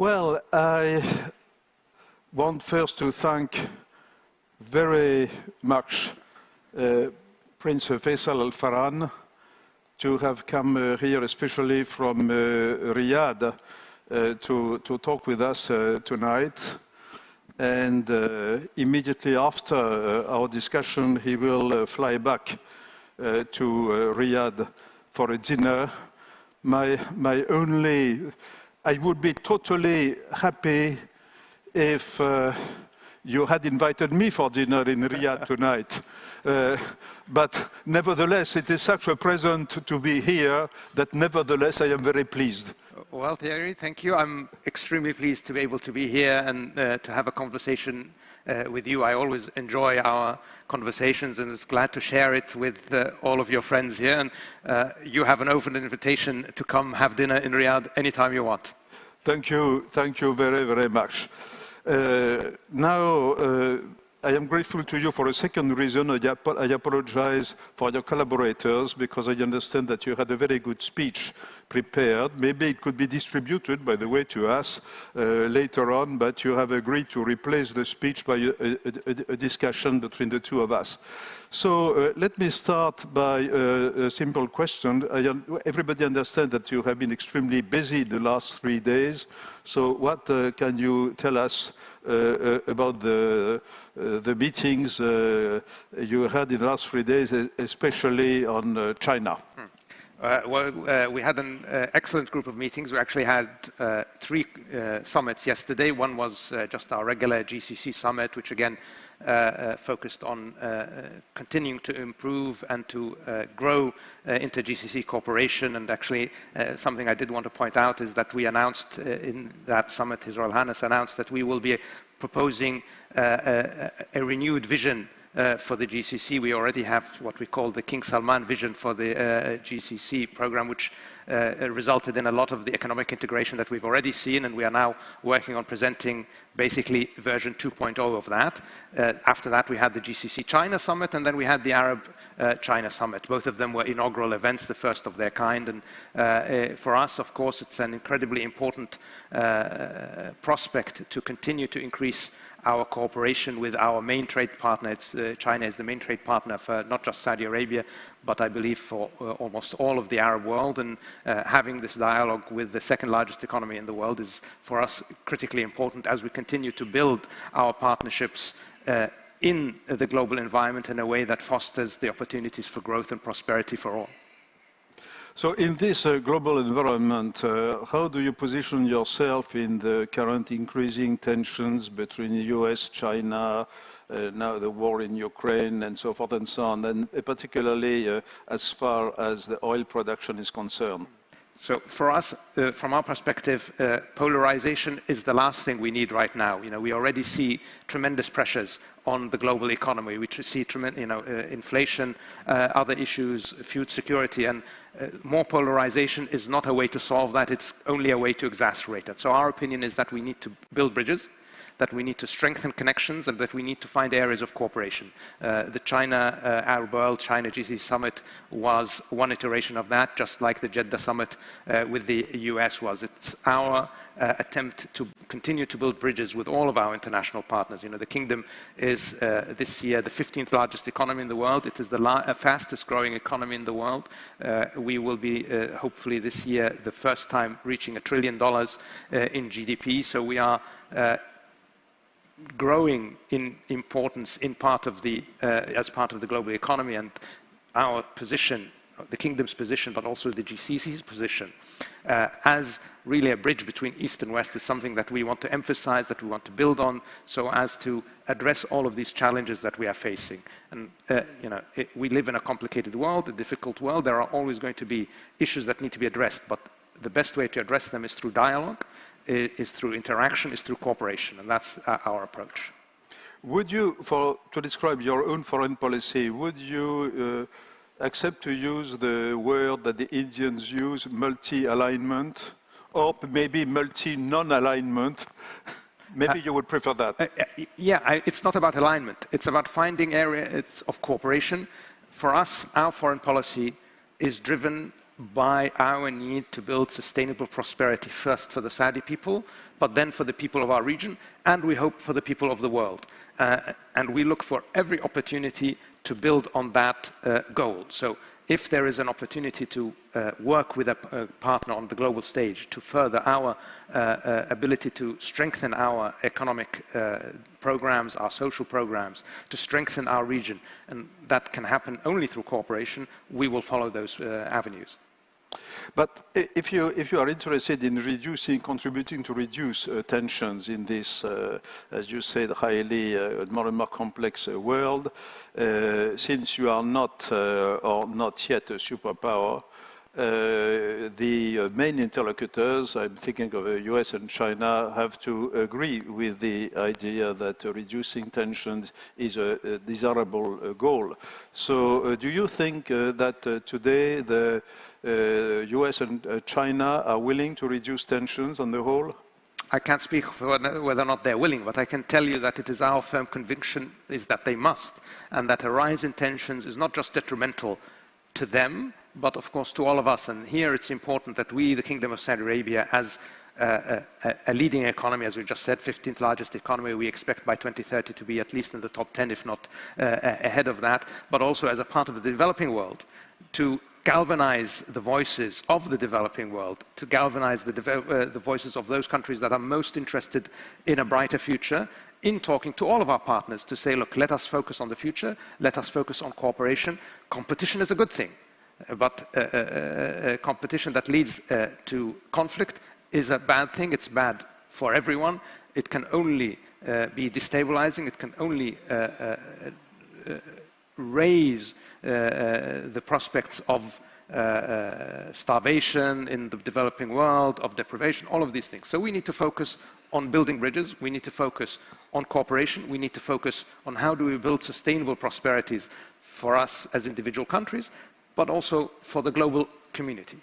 Well, I want first to thank very much Prince Faisal Al Farhan to have come here, especially from Riyadh, to talk with us tonight. And immediately after our discussion, he will fly back to Riyadh for a dinner. I would be totally happy if you had invited me for dinner in Riyadh tonight. But nevertheless, it is such a present to be here that nevertheless I am very pleased. Well, Thierry, thank you. I'm extremely pleased to be able to be here and to have a conversation with you. I always enjoy our conversations and is glad to share it with all of your friends here. And you have an open invitation to come have dinner in Riyadh anytime you want. Thank you very, very much. Now, I am grateful to you for a second reason. I apologize for your collaborators because I understand that you had a very good speech prepared. Maybe it could be distributed, by the way, to us later on, but you have agreed to replace the speech by a discussion between the two of us. So let me start by a simple question. Everybody understands that you have been extremely busy the last 3 days. So what can you tell us about the meetings you had in the last 3 days, especially on China? We had an excellent group of meetings. We actually had 3 summits yesterday. One was just our regular GCC summit, which again focused on continuing to improve and to grow inter-GCC cooperation. And actually, something I did want to point out is that we announced in that summit, His Royal Highness announced that we will be proposing a renewed vision for the GCC. We already have what we call the King Salman vision for the GCC program, which resulted in a lot of the economic integration that we've already seen, and we are now working on presenting basically version 2.0 of that. After that, we had the GCC China Summit, and then we had the Arab China Summit. Both of them were inaugural events, the first of their kind, and for us, of course, it's an incredibly important prospect to continue to increase our cooperation with our main trade partner. China is the main trade partner for not just Saudi Arabia, but I believe for almost all of the Arab world. And having this dialogue with the second largest economy in the world is for us critically important as we continue to build our partnerships in the global environment in a way that fosters the opportunities for growth and prosperity for all. So in this global environment, how do you position yourself in the current increasing tensions between the US, China, now the war in Ukraine, and so forth and so on, and particularly as far as the oil production is concerned? So for us, from our perspective, polarization is the last thing we need right now. We already see tremendous pressures on the global economy. We see inflation, other issues, food security, and more polarization is not a way to solve that. It's only a way to exacerbate it. So our opinion is that we need to build bridges, that we need to strengthen connections, and that we need to find areas of cooperation. The China Arab World, China GCC Summit was one iteration of that, just like the Jeddah Summit with the US was. It's our attempt to continue to build bridges with all of our international partners. The Kingdom is this year the 15th largest economy in the world. It is the fastest growing economy in the world. We will be hopefully this year the first time reaching $1 trillion in GDP. So we are growing in importance as part of the global economy, and our position, the Kingdom's position, but also the GCC's position, as really a bridge between East and West is something that we want to emphasize, that we want to build on, so as to address all of these challenges that we are facing. And we live in a complicated world, a difficult world. There are always going to be issues that need to be addressed, but the best way to address them is through dialogue, is through interaction, is through cooperation, and that's our approach. Would you, to describe your own foreign policy, would you accept to use the word that the Indians use, multi-alignment, or maybe multi-non-alignment? Maybe you would prefer that. It's not about alignment. It's about finding areas of cooperation. For us, our foreign policy is driven by our need to build sustainable prosperity first for the Saudi people, but then for the people of our region, and we hope for the people of the world. And we look for every opportunity to build on that goal. So if there is an opportunity to work with a partner on the global stage to further our ability to strengthen our economic programs, our social programs, to strengthen our region, and that can happen only through cooperation, we will follow those avenues. But if you are interested in contributing to reduce tensions in this, as you said, highly more and more complex world, since you are not or not yet a superpower, the main interlocutors, I'm thinking of the US and China, have to agree with the idea that reducing tensions is a desirable goal. So do you think that today the US and China are willing to reduce tensions on the whole? I can't speak for whether or not they're willing, but I can tell you that it is our firm conviction is that they must, and that a rise in tensions is not just detrimental to them, but of course to all of us. And here it's important that we, the Kingdom of Saudi Arabia, as a leading economy, as we just said, 15th largest economy, we expect by 2030 to be at least in the top 10, if not ahead of that, but also as a part of the developing world, to galvanize the voices of the developing world, to galvanize the voices of those countries that are most interested in a brighter future, in talking to all of our partners to say, look, let us focus on the future, let us focus on cooperation. Competition is a good thing, but competition that leads to conflict is a bad thing. It's bad for everyone. It can only be destabilizing. It can only raise the prospects of starvation in the developing world, of deprivation, all of these things. So we need to focus on building bridges. We need to focus on cooperation. We need to focus on how do we build sustainable prosperities for us as individual countries, but also for the global community.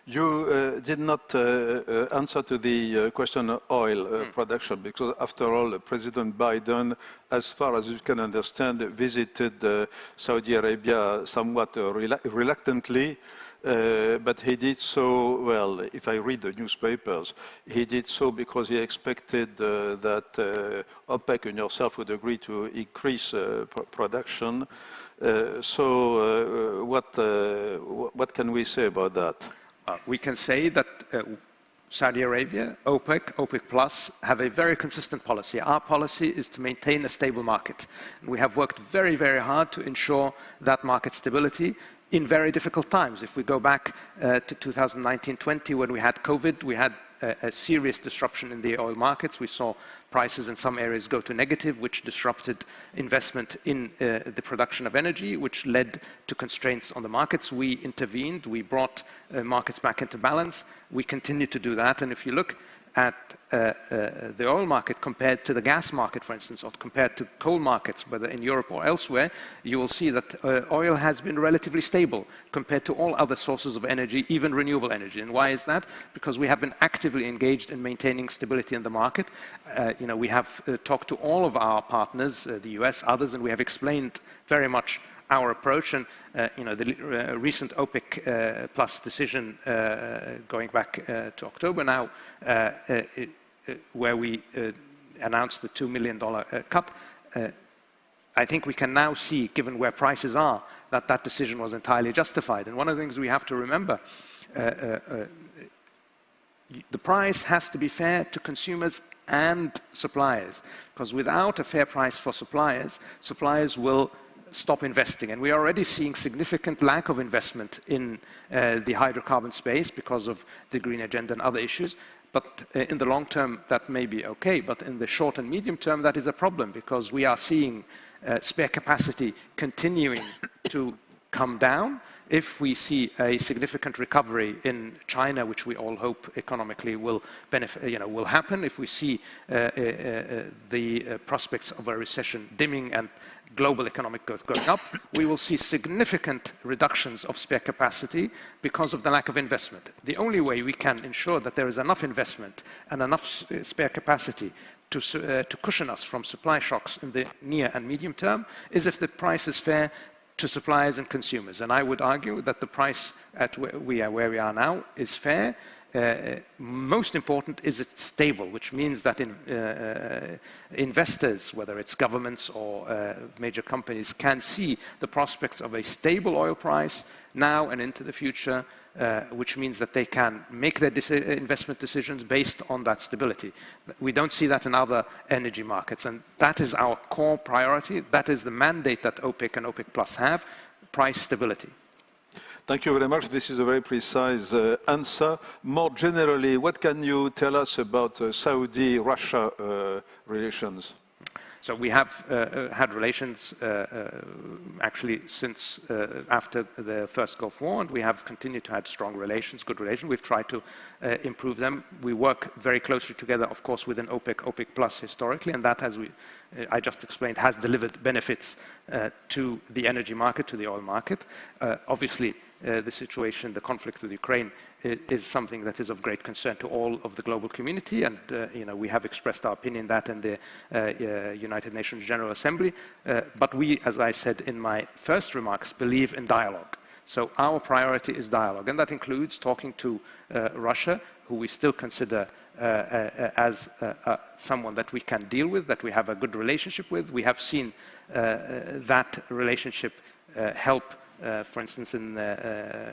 You did not answer to the question of oil production, because after all, President Biden, as far as you can understand, visited Saudi Arabia somewhat reluctantly, but he did so, well, if I read the newspapers, he did so because he expected that OPEC and yourself would agree to increase production. So what can we say about that? We can say that Saudi Arabia, OPEC, OPEC Plus have a very consistent policy. Our policy is to maintain a stable market. And we have worked very, very hard to ensure that market stability in very difficult times. If we go back to 2019-20, when we had COVID, we had a serious disruption in the oil markets. We saw prices in some areas go to negative, which disrupted investment in the production of energy, which led to constraints on the markets. We intervened. We brought markets back into balance. We continue to do that. And if you look at the oil market compared to the gas market, for instance, or compared to coal markets, whether in Europe or elsewhere, you will see that oil has been relatively stable compared to all other sources of energy, even renewable energy. And why is that? Because we have been actively engaged in maintaining stability in the market. We have talked to all of our partners, the US, others, and we have explained very much our approach. And the recent OPEC Plus decision going back to October now, where we announced the $2 million cut, I think we can now see, given where prices are, that that decision was entirely justified. And one of the things we have to remember, the price has to be fair to consumers and suppliers, because without a fair price for suppliers, suppliers will stop investing. And we are already seeing significant lack of investment in the hydrocarbon space because of the green agenda and other issues. But in the long term, that may be okay. But in the short and medium term, that is a problem, because we are seeing spare capacity continuing to come down. If we see a significant recovery in China, which we all hope economically will benefit, will happen, if we see the prospects of a recession dimming and global economic growth going up, we will see significant reductions of spare capacity because of the lack of investment. The only way we can ensure that there is enough investment and enough spare capacity to cushion us from supply shocks in the near and medium term is if the price is fair to suppliers and consumers. And I would argue that the price at where we are now is fair. Most important is it's stable, which means that investors, whether it's governments or major companies, can see the prospects of a stable oil price now and into the future, which means that they can make their investment decisions based on that stability. We don't see that in other energy markets, and that is our core priority. That is the mandate that OPEC and OPEC Plus have, price stability. Thank you very much. This is a very precise answer. More generally, what can you tell us about Saudi-Russia relations? So we have had relations actually since after the first Gulf War, and we have continued to have strong relations, good relations. We've tried to improve them. We work very closely together, of course, within OPEC, OPEC Plus historically, and that, as I just explained, has delivered benefits to the energy market, to the oil market. Obviously, the situation, the conflict with Ukraine is something that is of great concern to all of the global community, and we have expressed our opinion that in the United Nations General Assembly. But we, as I said in my first remarks, believe in dialogue. So our priority is dialogue, and that includes talking to Russia, who we still consider as someone that we can deal with, that we have a good relationship with. We have seen that relationship help, for instance, in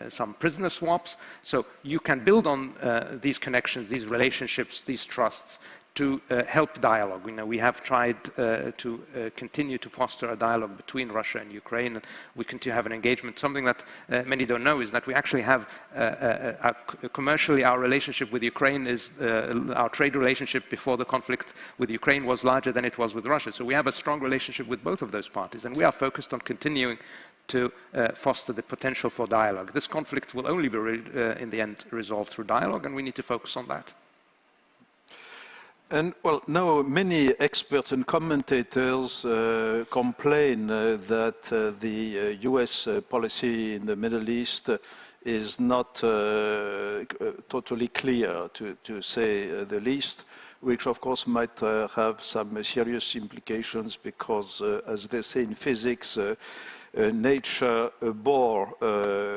some prisoner swaps. So you can build on these connections, these relationships, these trusts to help dialogue. We have tried to continue to foster a dialogue between Russia and Ukraine. We continue to have an engagement. Something that many don't know is that we actually have, commercially, our relationship with Ukraine is, our trade relationship before the conflict with Ukraine was larger than it was with Russia. So we have a strong relationship with both of those parties, and we are focused on continuing to foster the potential for dialogue. This conflict will only be, in the end, resolved through dialogue, and we need to focus on that. And well, now many experts and commentators complain that the US policy in the Middle East is not totally clear, to say the least, which of course might have some serious implications because, as they say in physics, nature bore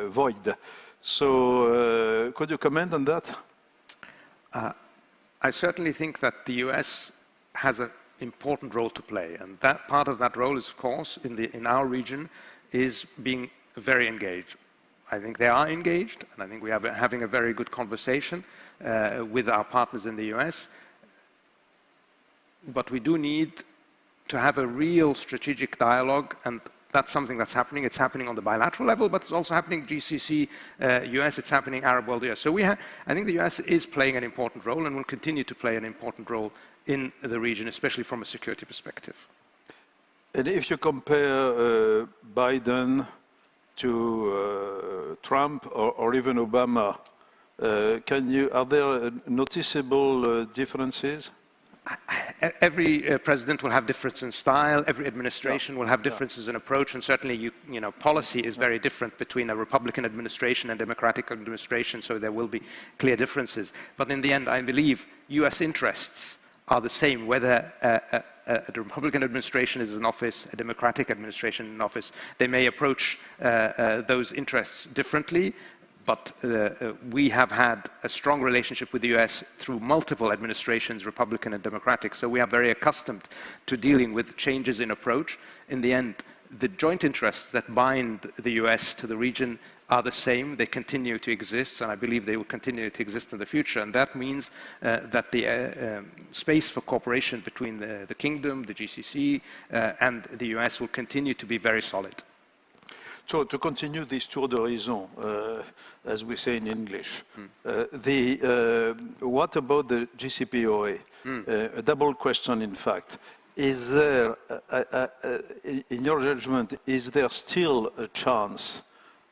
void. So could you comment on that? I certainly think that the US has an important role to play, and that part of that role is, of course, in our region, is being very engaged. I think they are engaged, and I think we are having a very good conversation with our partners in the US. But we do need to have a real strategic dialogue, and that's something that's happening. It's happening on the bilateral level, but it's also happening GCC, US, it's happening Arab world, US. So I think the US is playing an important role and will continue to play an important role in the region, especially from a security perspective. And if you compare Biden to Trump or even Obama, are there noticeable differences? Every president will have difference in style, every administration will have differences in approach, and certainly policy is very different between a Republican administration and Democratic administration, so there will be clear differences. But in the end, I believe US interests are the same, whether a Republican administration is in office, a Democratic administration in office. They may approach those interests differently, but we have had a strong relationship with the US through multiple administrations, Republican and Democratic, so we are very accustomed to dealing with changes in approach. In the end, the joint interests that bind the US to the region are the same. They continue to exist, and I believe they will continue to exist in the future. And that means that the space for cooperation between the Kingdom, the GCC, and the US will continue to be very solid. So to continue this tour d'horizon, as we say in English, what about the JCPOA? A double question, in fact. Is there, in your judgment, is there still a chance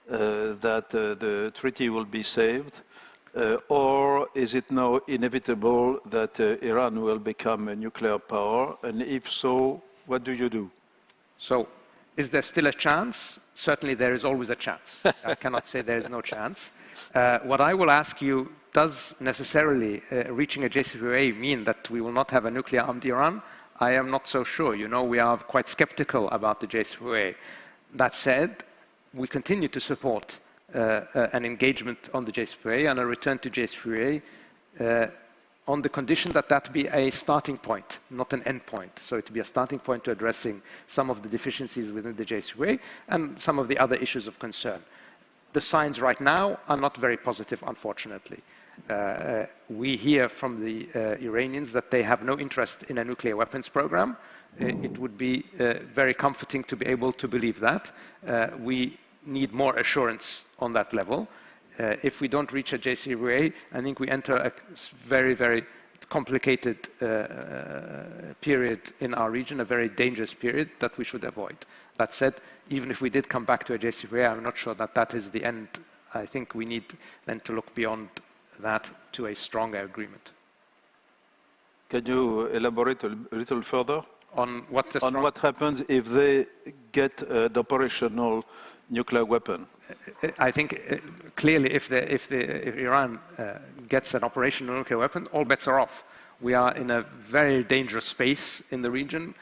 that the treaty will be saved? Or is it now inevitable that Iran will become a nuclear power? And if so, what do you do? So, is there still a chance? Certainly there is always a chance. I cannot say there is no chance. What I will ask you, does necessarily reaching a JCPOA mean that we will not have a nuclear-armed Iran? I am not so sure. We are quite skeptical about the JCPOA. That said, we continue to support an engagement on the JCPOA and a return to JCPOA on the condition that that be a starting point, not an end point. So it be a starting point to addressing some of the deficiencies within the JCPOA and some of the other issues of concern. The signs right now are not very positive, unfortunately. We hear from the Iranians that they have no interest in a nuclear weapons program. It would be very comforting to be able to believe that. We need more assurance on that level. If we don't reach a JCPOA, I think we enter a very, very complicated period in our region, a very dangerous period that we should avoid. That said, even if we did come back to a JCPOA, I'm not sure that that is the end. I think we need then to look beyond that to a stronger agreement. Can you elaborate a little further? On what happens if they get an operational nuclear weapon? I think clearly if Iran gets an operational nuclear weapon, all bets are off. We are in a very dangerous space in the region.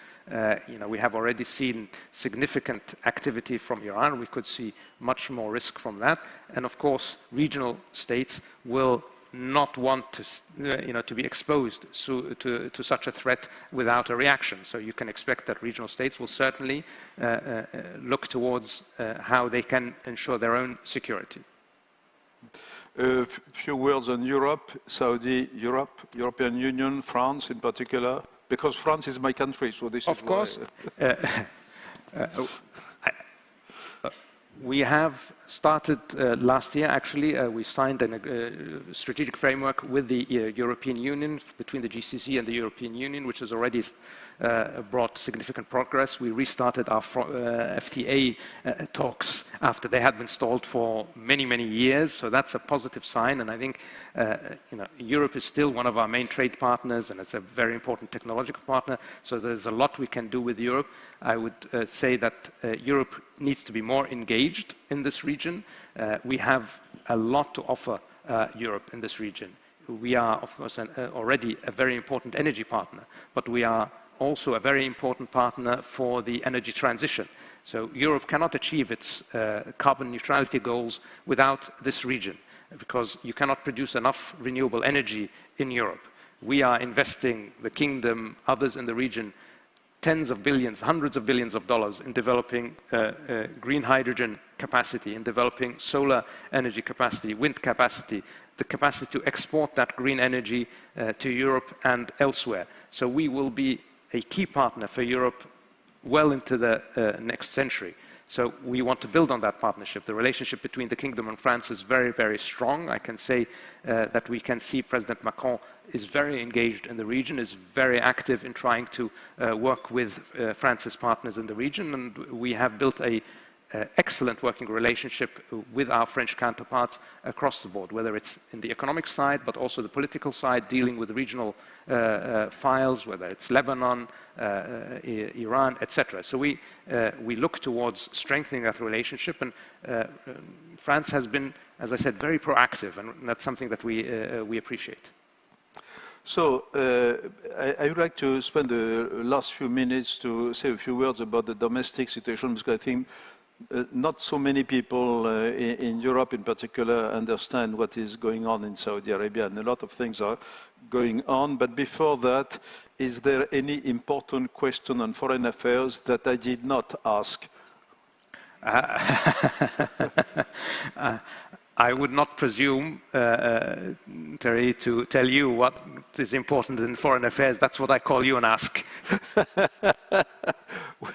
We have already seen significant activity from Iran. We could see much more risk from that. And of course, regional states will not want to be exposed to such a threat without a reaction. So you can expect that regional states will certainly look towards how they can ensure their own security. A few words on Europe, Saudi, European Union, France in particular, because France is my country, so this is of course. We have started last year, actually, we signed a strategic framework with the European Union, between the GCC and the European Union, which has already brought significant progress. We restarted our FTA talks after they had been stalled for many, many years, so that's a positive sign, and I think Europe is still one of our main trade partners, and it's a very important technological partner, so there's a lot we can do with Europe. I would say that Europe needs to be more engaged in this region. We have a lot to offer Europe in this region. We are, of course, already a very important energy partner, but we are also a very important partner for the energy transition. So Europe cannot achieve its carbon neutrality goals without this region, because you cannot produce enough renewable energy in Europe. We are investing, the Kingdom, others in the region, tens of billions, hundreds of billions of dollars in developing green hydrogen capacity, in developing solar energy capacity, wind capacity, the capacity to export that green energy to Europe and elsewhere. So we will be a key partner for Europe well into the next century. So we want to build on that partnership. The relationship between the Kingdom and France is very, very strong. I can say that we can see President Macron is very engaged in the region, is very active in trying to work with France's partners in the region, and we have built an excellent working relationship with our French counterparts across the board, whether it's in the economic side, but also the political side, dealing with regional files, whether it's Lebanon, Iran, etc. So we look towards strengthening that relationship, and France has been, as I said, very proactive, and that's something that we appreciate. So I would like to spend the last few minutes to say a few words about the domestic situation, because I think not so many people in Europe in particular understand what is going on in Saudi Arabia, and a lot of things are going on. But before that, is there any important question on foreign affairs that I did not ask? I would not presume, Terry, to tell you what is important in foreign affairs. That's what I call you and ask.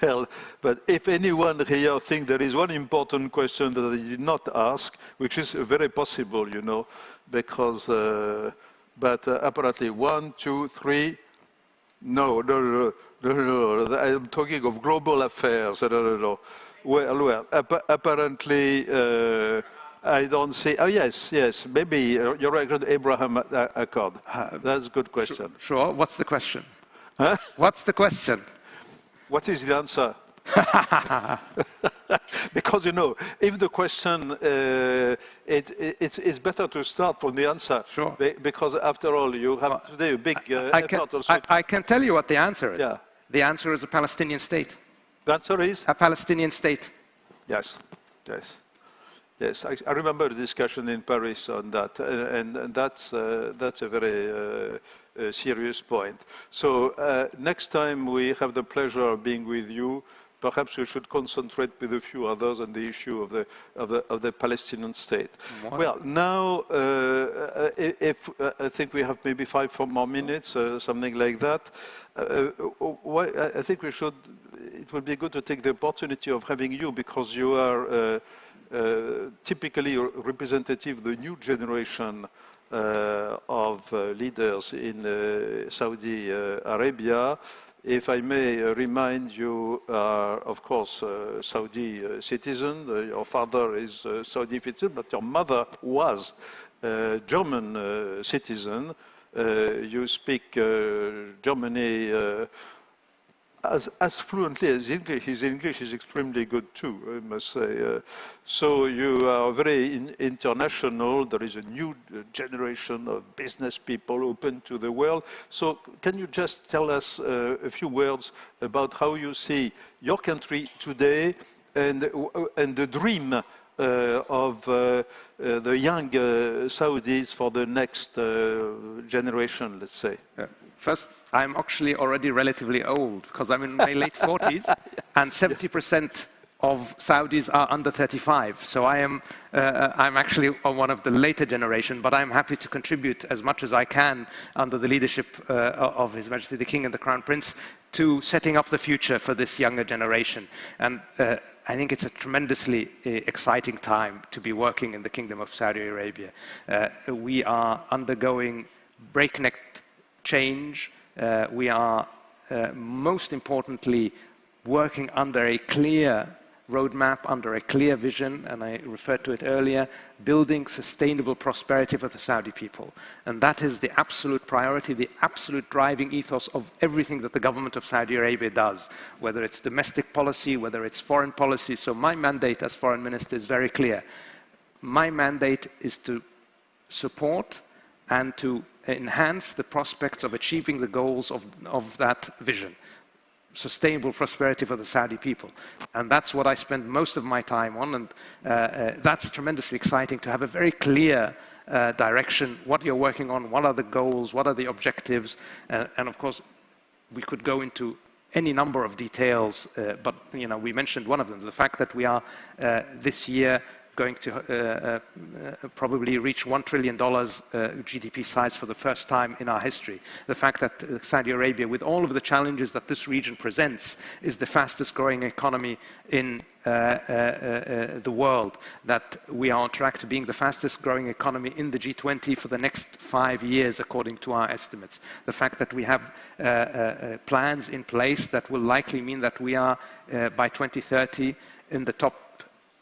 Well, but if anyone here thinks there is one important question that I did not ask, which is very possible, you know, because, but apparently 1, 2, 3, no, I am talking of global affairs, no. Well, apparently, I don't see. Oh, yes. Maybe your record, Abraham Accord. That's a good question. Sure. What's the question? Huh? What's the question? What is the answer? Because, you know, if the question, it's better to start from the answer. Sure. Because after all, you have today a big effort also. I can tell you what the answer is. Yeah. The answer is a Palestinian state. The answer is? A Palestinian state. Yes, yes. Yes, I remember the discussion in Paris on that, and that's a very serious point. So next time we have the pleasure of being with you, perhaps we should concentrate with a few others on the issue of the Palestinian state. What? Well, now if I think we have maybe 5 more minutes, something like that. I think we should. It would be good to take the opportunity of having you, because you are typically representative of the new generation of leaders in Saudi Arabia. If I may remind you, of course, Saudi citizen. Your father is Saudi citizen, but your mother was German citizen. You speak Germany as fluently as English. His English is extremely good too, I must say. So you are very international. There is a new generation of business people open to the world. So can you just tell us a few words about how you see your country today and the dream of the young Saudis for the next generation, let's say? First, I'm actually already relatively old, because I'm in my late 40s, and 70% of Saudis are under 35. So I'm actually one of the later generation, but I'm happy to contribute as much as I can under the leadership of His Majesty the King and the Crown Prince to setting up the future for this younger generation. And I think it's a tremendously exciting time to be working in the Kingdom of Saudi Arabia. We are undergoing breakneck change. We are, most importantly, working under a clear roadmap, under a clear vision, and I referred to it earlier, building sustainable prosperity for the Saudi people. And that is the absolute priority, the absolute driving ethos of everything that the government of Saudi Arabia does, whether it's domestic policy, whether it's foreign policy. So my mandate as foreign minister is very clear. My mandate is to support and to enhance the prospects of achieving the goals of that vision. Sustainable prosperity for the Saudi people. And that's what I spend most of my time on, and that's tremendously exciting to have a very clear direction, what you're working on, what are the goals, what are the objectives, and of course, we could go into any number of details, but we mentioned one of them, the fact that we are this year going to probably reach $1 trillion GDP size for the first time in our history. The fact that Saudi Arabia, with all of the challenges that this region presents, is the fastest growing economy in the world, that we are on track to being the fastest growing economy in the G20 for the next 5 years, according to our estimates. The fact that we have plans in place that will likely mean that we are, by 2030, in the top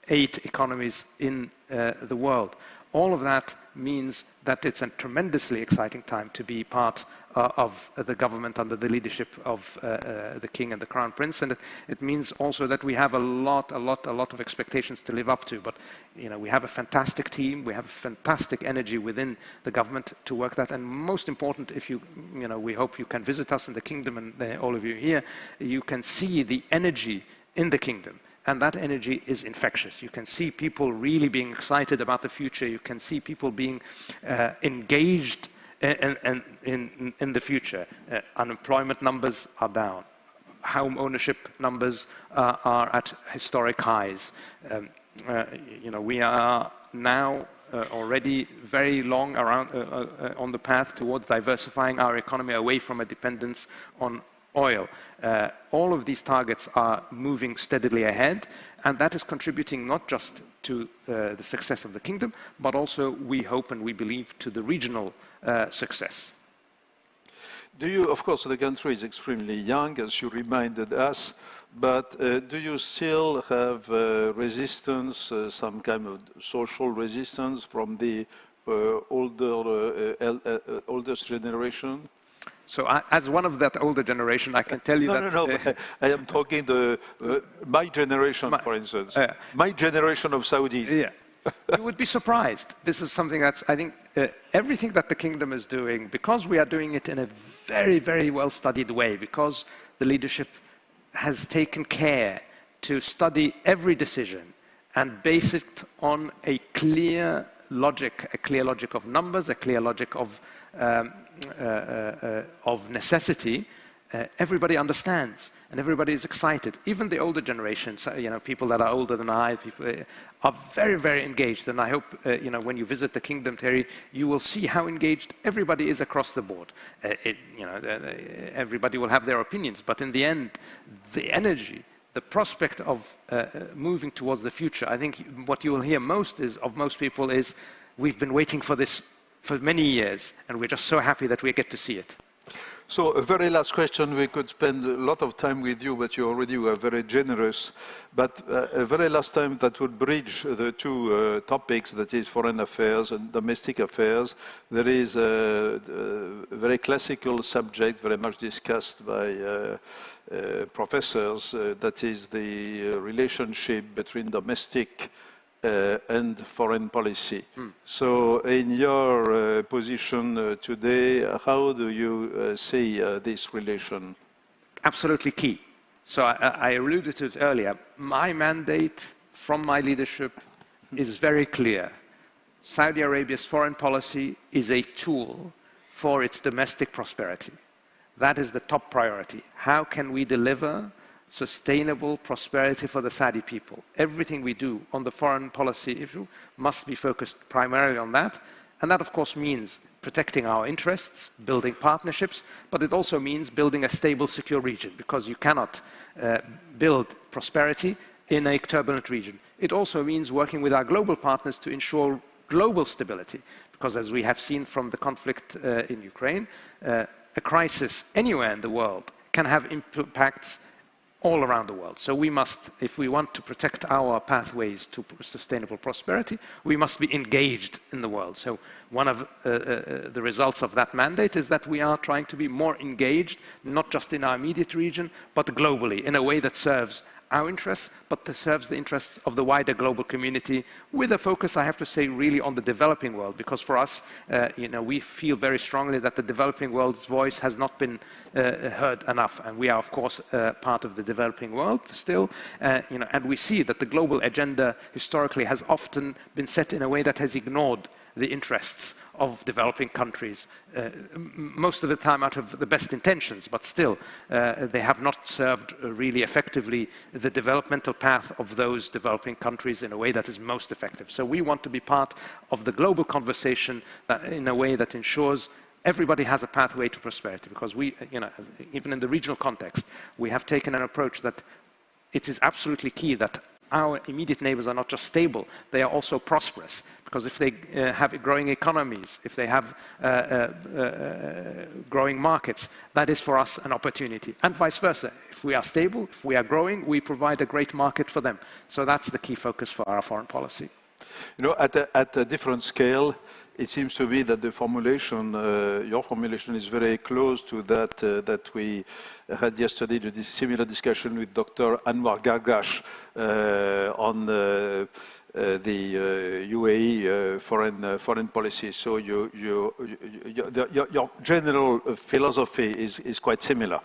8 economies in the world. All of that means that it's a tremendously exciting time to be part of the government under the leadership of the King and the Crown Prince, and it means also that we have a lot of expectations to live up to. But we have a fantastic team, we have fantastic energy within the government to work that, and most important, if we hope you can visit us in the kingdom, and all of you here, you can see the energy in the kingdom. And that energy is infectious. You can see people really being excited about the future. You can see people being engaged in the future. Unemployment numbers are down. Home ownership numbers are at historic highs. We are now already very long around on the path towards diversifying our economy away from a dependence on oil. All of these targets are moving steadily ahead, and that is contributing not just to the success of the kingdom, but also, we hope and we believe, to the regional success. Do you, of course, the country is extremely young, as you reminded us, but do you still have resistance, some kind of social resistance from the oldest generation? So as one of that older generation, I can tell you that... No, I am talking my generation, for instance. My generation of Saudis. Yeah. You would be surprised. This is something that's, I think, everything that the kingdom is doing, because we are doing it in a very, very well-studied way, because the leadership has taken care to study every decision, and base it on a clear logic of numbers, a clear logic of necessity, everybody understands and everybody is excited. Even the older generations, people that are older than I, people are very, very engaged. And I hope, when you visit the Kingdom, Terry, you will see how engaged everybody is across the board. Everybody will have their opinions, but in the end, the energy, the prospect of moving towards the future, I think what you will hear most of most people is, we've been waiting for this for many years, and we're just so happy that we get to see it. So a very last question. We could spend a lot of time with you, but you already were very generous. But a very last time that would bridge the two topics, that is foreign affairs and domestic affairs. There is a very classical subject, very much discussed by professors, that is the relationship between domestic and foreign policy. So in your position today, how do you see this relation? Absolutely key. So I alluded to it earlier. My mandate from my leadership is very clear. Saudi Arabia's foreign policy is a tool for its domestic prosperity. That is the top priority. How can we deliver sustainable prosperity for the Saudi people? Everything we do on the foreign policy issue must be focused primarily on that. And that, of course, means protecting our interests, building partnerships, but it also means building a stable, secure region, because you cannot build prosperity in a turbulent region. It also means working with our global partners to ensure global stability, because as we have seen from the conflict in Ukraine, a crisis anywhere in the world can have impacts all around the world. So we must, if we want to protect our pathways to sustainable prosperity, we must be engaged in the world. So one of the results of that mandate is that we are trying to be more engaged, not just in our immediate region, but globally, in a way that serves our interests, but that serves the interests of the wider global community, with a focus, I have to say, really on the developing world. Because for us, we feel very strongly that the developing world's voice has not been heard enough. And we are, of course, part of the developing world still. And we see that the global agenda historically has often been set in a way that has ignored the interests of developing countries, most of the time out of the best intentions, but still, they have not served really effectively the developmental path of those developing countries in a way that is most effective. So we want to be part of the global conversation in a way that ensures everybody has a pathway to prosperity, because we, even in the regional context, we have taken an approach that it is absolutely key that our immediate neighbors are not just stable, they are also prosperous. Because if they have growing economies, if they have growing markets, that is for us an opportunity. And vice versa. If we are stable, if we are growing, we provide a great market for them. So that's the key focus for our foreign policy. At a different scale, it seems to be that the formulation, your formulation, is very close to that that we had yesterday, the similar discussion with Dr. Anwar Gargash on the UAE foreign policy. So your general philosophy is quite similar.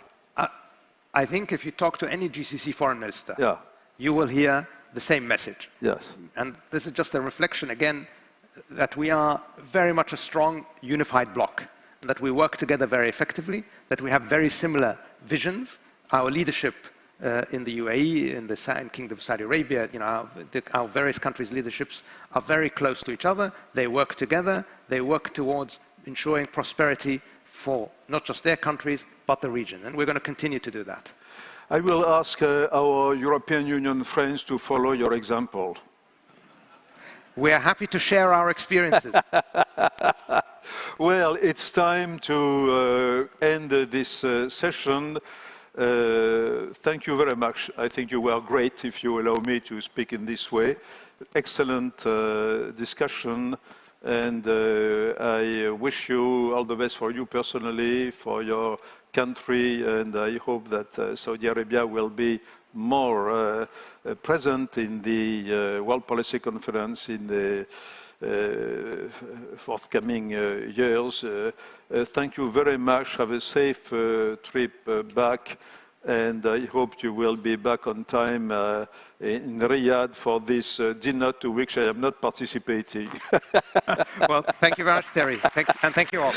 I think if you talk to any GCC foreign minister, yeah, you will hear the same message. Yes. And this is just a reflection, again, that we are very much a strong, unified bloc, that we work together very effectively, that we have very similar visions. Our leadership in the UAE, in the Kingdom of Saudi Arabia, our various countries' leaderships are very close to each other. They work together. They work towards ensuring prosperity for not just their countries, but the region. And we're going to continue to do that. I will ask our European Union friends to follow your example. We are happy to share our experiences. Well, it's time to end this session. Thank you very much. I think you were great, if you allow me to speak in this way. Excellent discussion, and I wish you all the best for you personally, for your country, and I hope that Saudi Arabia will be more present in the World Policy Conference in the forthcoming years. Thank you very much. Have a safe trip back, and I hope you will be back on time in Riyadh for this dinner to which I am not participating. Well, thank you very much, Terry, and thank you all.